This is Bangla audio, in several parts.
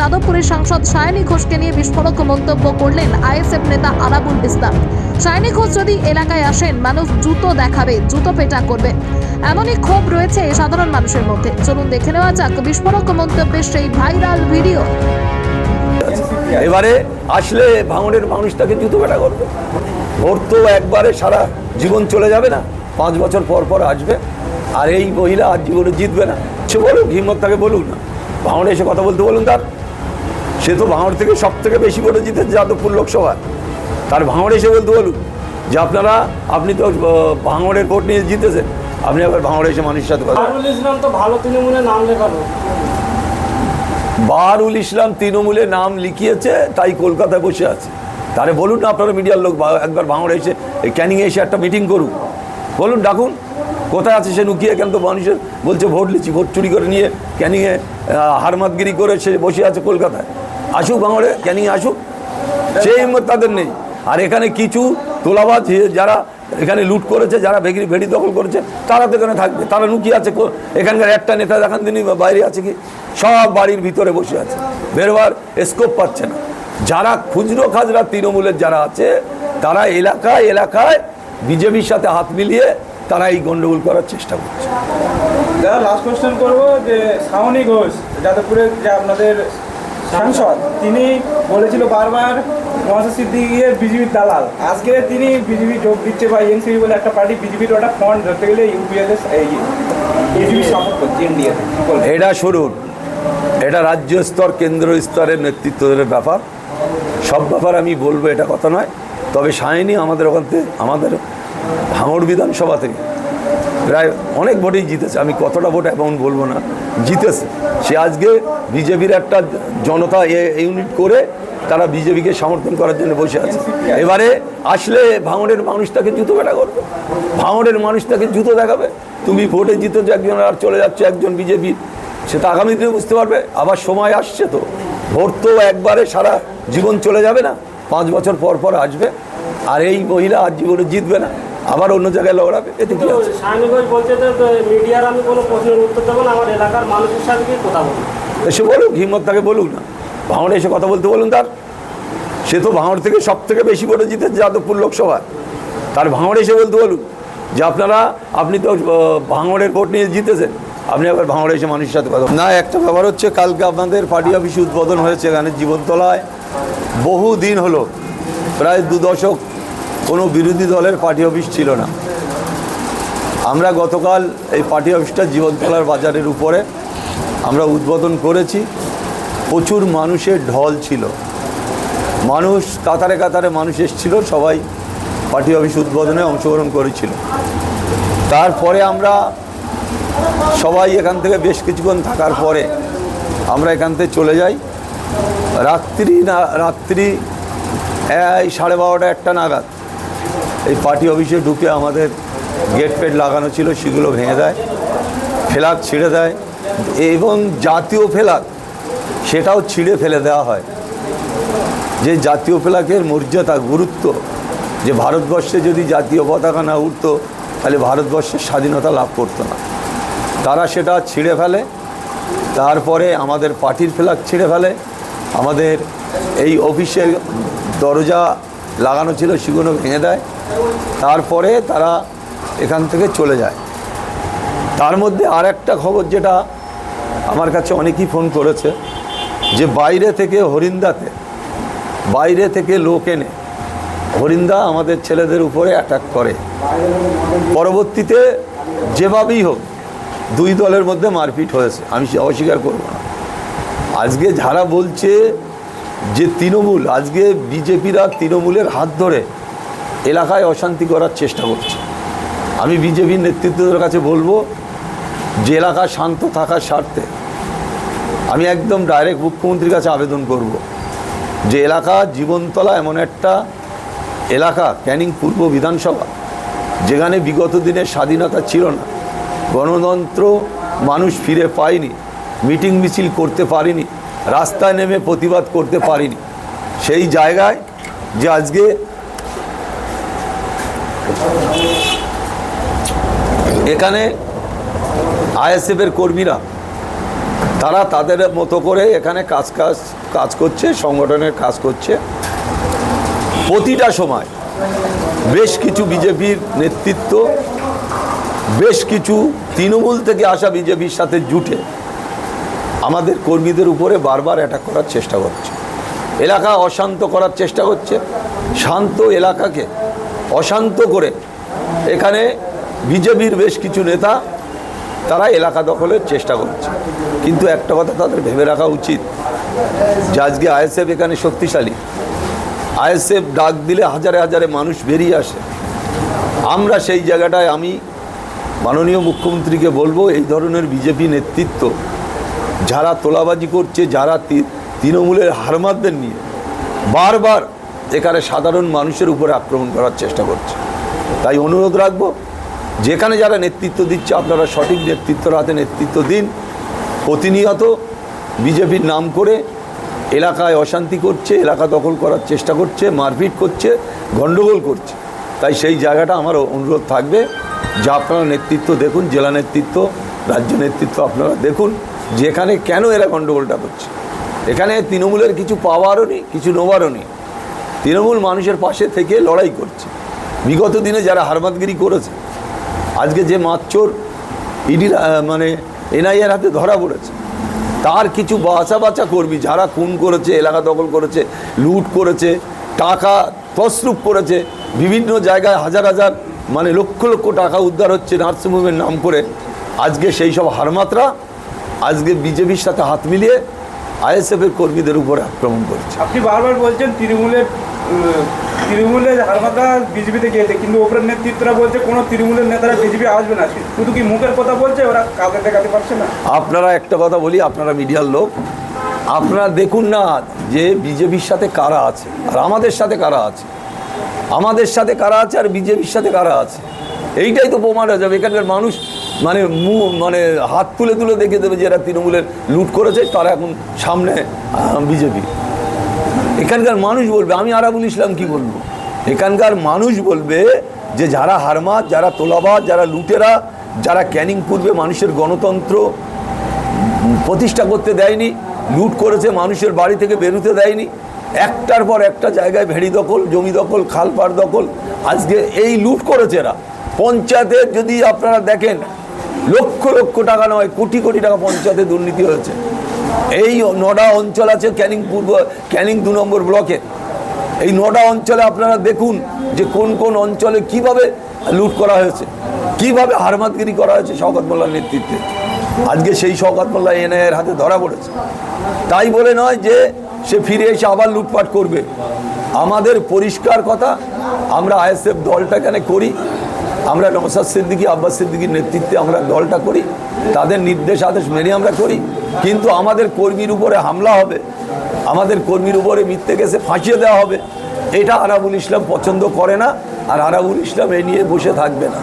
যাদবপুরের সাংসদ সায়নী ঘোষকে নিয়ে বিস্ফোরক মন্তব্য করলেন আইএসএফ নেতা আরাবুল ইসলাম। সায়নী ঘোষ যদি এলাকায় আসেন মানুষ জুতো দেখাবে, জুতো পেটা করবে, এমনই ক্ষোভ রয়েছে সাধারণ মানুষের মধ্যে। চলুন দেখে নেওয়া যাক বিস্ফোরক মন্তব্যের সেই ভাইরাল ভিডিও। এবারে আসলে ভাঙড়ের মানুষটাকে জুতো পেটা করবে। ভোট তো একবারে সারা জীবন চলে যাবে না, 5 বছর পর পর আসবে। আর এই মহিলা আর জীবনে জিতবে না। সে বলুক, হিম্মত তাকে বলুক না, ভাঙড়ে এসে কথা বলতে বলুন তার। সে তো ভাঙড় থেকে সব থেকে বেশি ভোটে জিতেছে যাদবপুর লোকসভা। তার ভাঙড়ে এসে বলতে বলুন যে আপনি তো ভাঙড়ের ভোট নিয়ে জিতেছেন, আপনি আবার ভাঙড়ে এসে মানুষের সাথে কথা। বাহারুল ইসলাম তো ভালো তৃণমূলের নাম লেখালো। বাহারুল ইসলাম তৃণমূলে নাম লিখিয়েছে, তাই কলকাতায় বসে আছে। তারে বলুন না, আপনারা মিডিয়ার লোক একবার ভাঙড়ে এসে ক্যানিংয়ে এসে একটা মিটিং করুন, বলুন, ডাকুন। কোথায় আছে সে লুকিয়ে? কেন তো মানুষের বলছে ভোট লিচ্ছি, ভোট চুরি করে নিয়ে ক্যানিংয়ে হারমাতগিরি করে সে বসে আছে কলকাতায়। আসুক ভাঙড়ে, ক্যানিংয়ে আসুক, সেই হিম্মত তাদের নেই। আর এখানে কিছু তোলাবাজ যারা এখানে লুট করেছে, যারা ভেড়ি দখল করেছে, তারা তো এখানে থাকবে। তারা লুকিয়ে আছে। এখানকার একটা নেতা দেখান তিনি বাইরে আছে কি? সব বাড়ির ভিতরে বসে আছে, বেরোবার স্কোপ পাচ্ছে না। যারা খুচরো খাজরা তৃণমূলের যারা আছে, তারা এলাকায় বিজেপির সাথে হাত মিলিয়ে তারা এই গন্ডগোল করার চেষ্টা করছে। দাদা, লাস্ট কোয়েশ্চেন করবো যে সায়নী ঘোষ যাদবপুরের যে আপনাদের সাংসদ, তিনি বলেছিল বারবার মহাশয় সিদ্দিকির বিজেপির দালাল। আজকে তিনি বিজেপি যোগ দিচ্ছে বা এনসিপি বলে একটা পার্টি, বিজেপির ওটা ফ্রন্ট ধরতে গেলে ইউপিএতে বিজেপি সাপোর্ট করছে ইন্ডিয়াতে। এটা শুনুন, এটা রাজ্য স্তর কেন্দ্র স্তরের নেতৃত্বের ব্যাপার। সব ব্যাপার আমি বলবো এটা কথা নয়। তবে সায়নী আমাদের ওখান থেকে, আমাদের ভাঙড় বিধানসভা থেকে প্রায় অনেক ভোটেই জিতেছে। আমি কতটা ভোট অ্যামাউন্ট বলবো না, জিতেছে সে। আজকে বিজেপির একটা জনতা ইউনিট করে তারা বিজেপিকে সমর্থন করার জন্য বসে আছে। এবারে আসলে ভাঙড়ের মানুষ তাকে জুতো পেটা করবে, ভাঙড়ের মানুষ তাকে জুতো দেখাবে। তুমি ভোটে জিতেছো একজন, আর চলে যাচ্ছে একজন বিজেপির, সে তো আগামী দিনে বুঝতে পারবে। আবার সময় আসছে তো, ভোট তো একবারে সারা জীবন চলে যাবে না, 5 বছর পর পর আসবে। আর এই মহিলা আর জীবনে জিতবে না, আবার অন্য জায়গায় লড়াবে। এতে কি আছে? সায়নী ঘোষ বলছে যে মিডিয়ার আমি কোনো প্রশ্নের উত্তর দেবো না, আমার এলাকার মানুষের সাথে গিয়ে কথা বলবো। এসে বলুক, হিম্মত তাকে বলুক না, ভাঙড়ে এসে কথা বলতে বলুন তার। সে তো ভাঙড় থেকে সব থেকে বেশি ভোটে জিতেছে যাদবপুর লোকসভা। তার ভাঙড়ে এসে বলতে বলুন যে আপনি তো ভাঙড়ের ভোট নিয়ে জিতেছেন, আপনি আবার ভাঙড়ে এসে মানুষের সাথে কথা। না, একটা ব্যাপার হচ্ছে, কালকে আপনাদের পার্টি অফিস উদ্বোধন হয়েছে এখানে জীবনতলায়। বহু দিন হলো, প্রায় 2 দশক কোনো বিরোধী দলের পার্টি অফিস ছিল না। আমরা গতকাল এই পার্টি অফিসটা জীবনতলার বাজারের উপরে আমরা উদ্বোধন করেছি। প্রচুর মানুষের ঢল ছিল, মানুষ কাতারে কাতারে মানুষ এসেছিল, সবাই পার্টি অফিস উদ্বোধনে অংশগ্রহণ করেছিল। তারপরে আমরা সবাই এখান থেকে বেশ কিছুক্ষণ থাকার পরে আমরা এখান থেকে চলে যাই। রাত্রি 12:30 1টা নাগাদ এই পার্টি অফিসে ঢুকে আমাদের গেট ফেট লাগানো ছিল, সেগুলো ভেঙে দেয়, ফ্ল্যাগ ছিঁড়ে দেয়, এবং জাতীয় ফ্ল্যাগ সেটাও ছিঁড়ে ফেলে দেওয়া হয়। যে জাতীয় ফ্ল্যাগের মর্যাদা, গুরুত্ব, যে ভারতবর্ষে যদি জাতীয় পতাকা না উঠতো তাহলে ভারতবর্ষের স্বাধীনতা লাভ করতো না। তারা সেটা ছিঁড়ে ফেলে। তারপরে আমাদের পার্টির ফ্ল্যাগ ছিঁড়ে ফেলে, আমাদের এই অফিসের দরজা লাগানো ছিল সেগুলো ভেঙে দেয়। তারপরে তারা এখান থেকে চলে যায়। তার মধ্যে আর একটা খবর, যেটা আমার কাছে অনেকেই ফোন করেছে, যে বাইরে থেকে লোক এনে হরিন্দা আমাদের ছেলেদের উপরে অ্যাটাক করে। পরবর্তীতে যেভাবেই হোক 2 দলের মধ্যে মারপিট হয়েছে, আমি অস্বীকার করব না। আজকে যারা বলছে যে তৃণমূল, আজকে বিজেপিরা তৃণমূলের হাত ধরে এলাকায় অশান্তি করার চেষ্টা করছে। আমি বিজেপির নেতৃত্বের কাছে বলবো যে এলাকা শান্ত থাকার স্বার্থে আমি একদম ডাইরেক্ট মুখ্যমন্ত্রীর কাছে আবেদন করব যে এলাকা জীবনতলা এমন একটা এলাকা, ক্যানিং পূর্ব বিধানসভা, যেখানে বিগত দিনের স্বাধীনতা ছিল না, গণতন্ত্র মানুষ ফিরে পায়নি, মিটিং মিছিল করতে পারিনি, রাস্তায় নেমে প্রতিবাদ করতে পারিনি। সেই জায়গায় যে আজকে এখানে আইএসএফের কর্মীরা তারা তাদের মতো করে এখানে কাজ করছে, সংগঠনের কাজ করছে। প্রতিটা সময় বেশ কিছু বিজেপির নেতৃত্ব, বেশ কিছু তৃণমূল থেকে আসা বিজেপির সাথে জুটে আমাদের কর্মীদের উপরে বারবার অ্যাটাক করার চেষ্টা করছে, এলাকা অশান্ত করার চেষ্টা করছে। শান্ত এলাকাকে অশান্ত করে এখানে বিজেপির বেশ কিছু নেতা তারা এলাকা দখলের চেষ্টা করছে। কিন্তু একটা কথা তাদের ভেবে রাখা উচিত যে আজকে আইএসএফ এখানে শক্তিশালী। আইএসএফ ডাক দিলে হাজারে হাজারে মানুষ বেরিয়ে আসে। আমরা সেই জায়গাটায় আমি মাননীয় মুখ্যমন্ত্রীকে বলবো, এই ধরনের বিজেপি নেতৃত্ব যারা তোলাবাজি করছে, যারা তৃণমূলের হারমাতদের নিয়ে বারবার এখানে সাধারণ মানুষের উপরে আক্রমণ করার চেষ্টা করছে, তাই অনুরোধ রাখবো যেখানে যারা নেতৃত্ব দিচ্ছে আপনারা সঠিক নেতৃত্বের হাতে নেতৃত্ব দিন। প্রতিনিয়ত বিজেপির নাম করে এলাকায় অশান্তি করছে, এলাকা দখল করার চেষ্টা করছে, মারপিট করছে, গণ্ডগোল করছে। তাই সেই জায়গাটা আমার অনুরোধ থাকবে যে আপনারা নেতৃত্ব দেখুন, জেলা নেতৃত্ব, রাজ্য নেতৃত্ব আপনারা দেখুন যে এখানে কেন এরা গণ্ডগোলটা করছে। এখানে তৃণমূলের কিছু পাওয়ারও নেই, কিছু নেওয়ারও নেই। তৃণমূল মানুষের পাশে থেকে লড়াই করছে। বিগত দিনে যারা হারমাতগিরি করেছে, আজকে যে মাতচোর ইডির মানে এনআইএর হাতে ধরা পড়েছে, তার কিছু বাঁচা কর্মী যারা খুন করেছে, এলাকা দখল করেছে, লুট করেছে, টাকা তছরূপ করেছে, বিভিন্ন জায়গায় হাজার হাজার মানে লক্ষ লক্ষ টাকা উদ্ধার হচ্ছে নার্সিংহোমের নাম করে। আজকে সেই সব হারমাতরা আজকে বিজেপির সাথে হাত মিলিয়ে আইএসএফের কর্মীদের উপরে আক্রমণ করছে। আপনি বারবার বলছেন তৃণমূলের হারমাতা বিজেপিতে গিয়েছে, কিন্তু ওপরের নেতৃত্বরা বলছে কোনো তৃণমূলের নেতারা বিজেপি আসবে না। শুধু কি মুখের কথা বলছে, ওরা কাউকে দেখাতে পারছে না? আপনারা একটা কথা বলি, আপনারা মিডিয়ার লোক, আপনারা দেখুন না যে বিজেপির সাথে কারা আছে আর আমাদের সাথে কারা আছে, আমাদের সাথে কারা আছে আর বিজেপির সাথে কারা আছে, এইটাই তো প্রমাণ হয়ে যাবে। এখানকার মানুষ মানে হাত তুলে দেখে দেবে যে এরা তৃণমূলের লুট করেছে, তারা এখন সামনে বিজেপি। এখানকার মানুষ বলবে, আমি আরাবুল ইসলাম কি বলবো, এখানকার মানুষ বলবে যে যারা হারমাত, যারা তোলাবাজ, যারা লুটেরা, যারা ক্যানিং পূর্বে মানুষের গণতন্ত্র প্রতিষ্ঠা করতে দেয়নি, লুট করেছে, মানুষের বাড়ি থেকে বেরোতে দেয়নি, একটার পর একটা জায়গায় ভেড়ি দখল, জমি দখল, খালপাড় দখল, আজকে এই লুট করেছে এরা। পঞ্চায়েতের যদি আপনারা দেখেন লক্ষ লক্ষ টাকা নয়, কোটি কোটি টাকা পঞ্চায়েতে দুর্নীতি হয়েছে। এই 9টা অঞ্চল আছে ক্যানিং 2 নম্বর ব্লকে। এই 9টা অঞ্চলে আপনারা দেখুন যে কোন কোন অঞ্চলে কিভাবে লুট করা হয়েছে, কিভাবে হারমাতগিরি করা হয়েছে শওকত মোল্লার নেতৃত্বে। আজকে সেই শওকত মোল্লা এনআইএর হাতে ধরা পড়েছে। তাই বলে নয় যে সে ফিরে এসে আবার লুটপাট করবে। আমাদের পরিষ্কার কথা, আমরা আইএসএফ দলটা এখানে করি, আমরা নওশাদ সিদ্দিকী, আব্বাস সিদ্দিকীর নেতৃত্বে আমরা দলটা করি, তাদের নির্দেশ আদেশ মেনে আমরা করি। কিন্তু আমাদের কর্মীর উপরে হামলা হবে, আমাদের কর্মীর উপরে মিথ্যে কেসে ফাঁসিয়ে দেওয়া হবে, এটা আরাবুল ইসলাম পছন্দ করে না। আর আরাবুল ইসলাম এ নিয়ে বসে থাকবে না।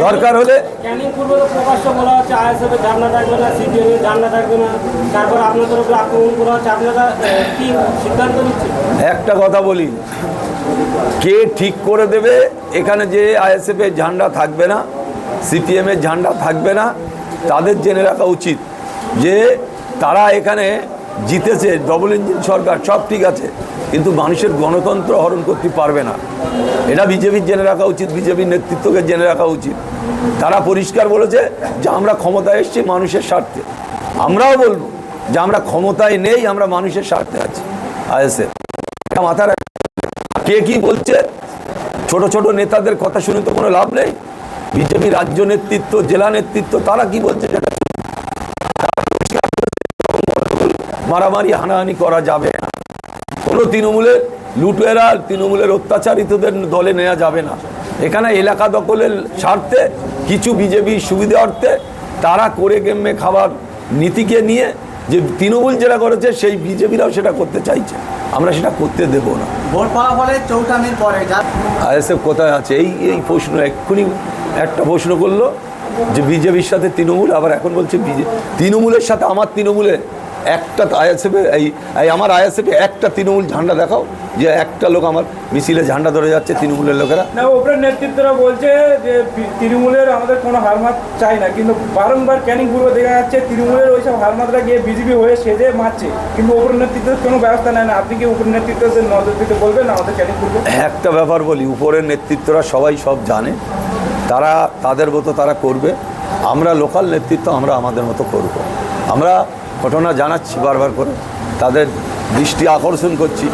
দরকার হলে ক্যানিং পূর্বে তো প্রকাশ্য বলা হচ্ছে আইএসএফের ঝান্ডা থাকবে না, সিপিএমের ঝান্ডা থাকবে না, তারপর আপনাদের উপরে আক্রমণ করা হচ্ছে, আপনারা কি সিদ্ধান্ত নিচ্ছেন? একটা কথা বলি, কে ঠিক করে দেবে এখানে যে আইএসএফের ঝান্ডা থাকবে না, সিপিএমের ঝান্ডা থাকবে না? তাদের জেনে রাখা উচিত যে তারা এখানে জিতেছে, ডবল ইঞ্জিন সরকার, সব ঠিক আছে, কিন্তু মানুষের গণতন্ত্র হরণ করতে পারবে না। এটা বিজেপির জেনে রাখা উচিত, বিজেপির নেতৃত্বকে জেনে রাখা উচিত। তারা পরিষ্কার বলেছে যে আমরা ক্ষমতায় এসেছি মানুষের স্বার্থে। আমরাও বলবো যে আমরা ক্ষমতায় নেই, আমরা মানুষের স্বার্থে আছি। আইএসএফ মাথার কে কি বলছে, ছোট ছোট নেতাদের কথা শুনে তো কোনো লাভ নেই। বিজেপি রাজ্য নেতৃত্ব, জেলা নেতৃত্ব, তারা কি বলছে, মারামারি হানাহানি করা যাবে না, কোনো তৃণমূলের লুটেরা, তৃণমূলের অত্যাচারিতদের দলে নেওয়া যাবে না। এখানে এলাকা দখলের স্বার্থে কিছু বিজেপি সুবিধা অর্থে তারা করে গেমে খাবার নীতিকে নিয়ে যে তৃণমূল যেটা করেছে সেই বিজেপিরাও সেটা করতে চাইছে, আমরা সেটা করতে দেব না। ভোট ফলাফলের 54 পরে আইএসএফ কোথায় আছে, এই প্রশ্ন এক্ষুনি একটা প্রশ্ন করলো যে বিজেপির সাথে তৃণমূল, আবার এখন বলছে তৃণমূলের সাথে আমার তৃণমূলে একটা আইএসএফে এই আমার আইএসএফে একটা তৃণমূল ঝান্ডা দেখাও, যে একটা লোক আমার মিছিলে ঝান্ডা ধরে যাচ্ছে তৃণমূলের লোকেরা। না, ওপরের নেতৃত্বরা বলছে যে তৃণমূলের আমাদের কোনো হারমাত চাই না, কিন্তু বারংবার ক্যানিং পূর্ব দেখা যাচ্ছে তৃণমূলের ওইসব হারমাতরা গিয়ে বিজেপি হয়ে সেজে মারছে, কিন্তু ওপরের নেতৃত্বের কোনো ব্যবস্থা নেয় না। আপনি কি উপরের নেতৃত্বের নজর দিতে বলবেন আমাদের ক্যানিং পূর্বে? একটা ব্যাপার বলি, উপরের নেতৃত্বরা সবাই সব জানে, তারা তাদের মতো তারা করবে। আমরা লোকাল নেতৃত্ব আমরা আমাদের মতো করব। আমরা ঘটনা জানাচ্ছি বারবার করে, তাদের দৃষ্টি আকর্ষণ করছি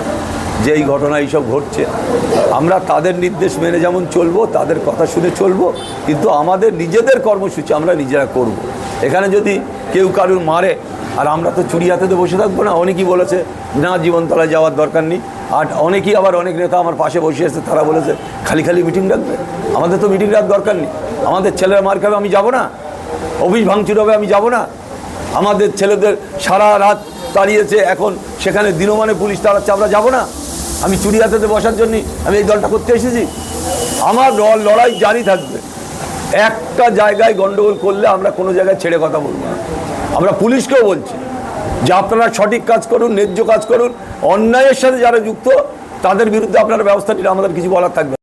যে এই ঘটনা এইসব ঘটছে। আমরা তাদের নির্দেশ মেনে যেমন চলবো, তাদের কথা শুনে চলবো, কিন্তু আমাদের নিজেদের কর্মসূচি আমরা নিজেরা করব। এখানে যদি কেউ কারুর মারে আর আমরা তো চুরি হাতে বসে থাকবো না। অনেকেই বলেছে না জীবনতলায় যাওয়ার দরকার নেই, আর অনেকেই আবার অনেক নেতা আমার পাশে বসে এসেছে, তারা বলেছে খালি খালি মিটিং ডাকবে। আমাদের তো মিটিং ডাকার দরকার নেই। আমাদের ছেলেরা মার খাবে, আমি যাব না? অফিস ভাঙচুর হবে, আমি যাব না? আমাদের ছেলেদের সারা রাত তাড়িয়েছে, এখন সেখানে দিনমানে পুলিশ তাড়াচ্ছে, আমরা যাব না? আমি চুরি হাতে বসার জন্য আমি এই দলটা করতে এসেছি? আমার লড়াই জারি থাকবে। একটা জায়গায় গন্ডগোল করলে আমরা কোনো জায়গায় ছেড়ে কথা বলবো না। আমরা পুলিশকেও বলছি যে আপনারা সঠিক কাজ করুন, ন্যায্য কাজ করুন, অন্যায়ের সাথে যারা যুক্ত তাদের বিরুদ্ধে আপনারা ব্যবস্থা নিলে আমাদের কিছু বলার থাকবে না।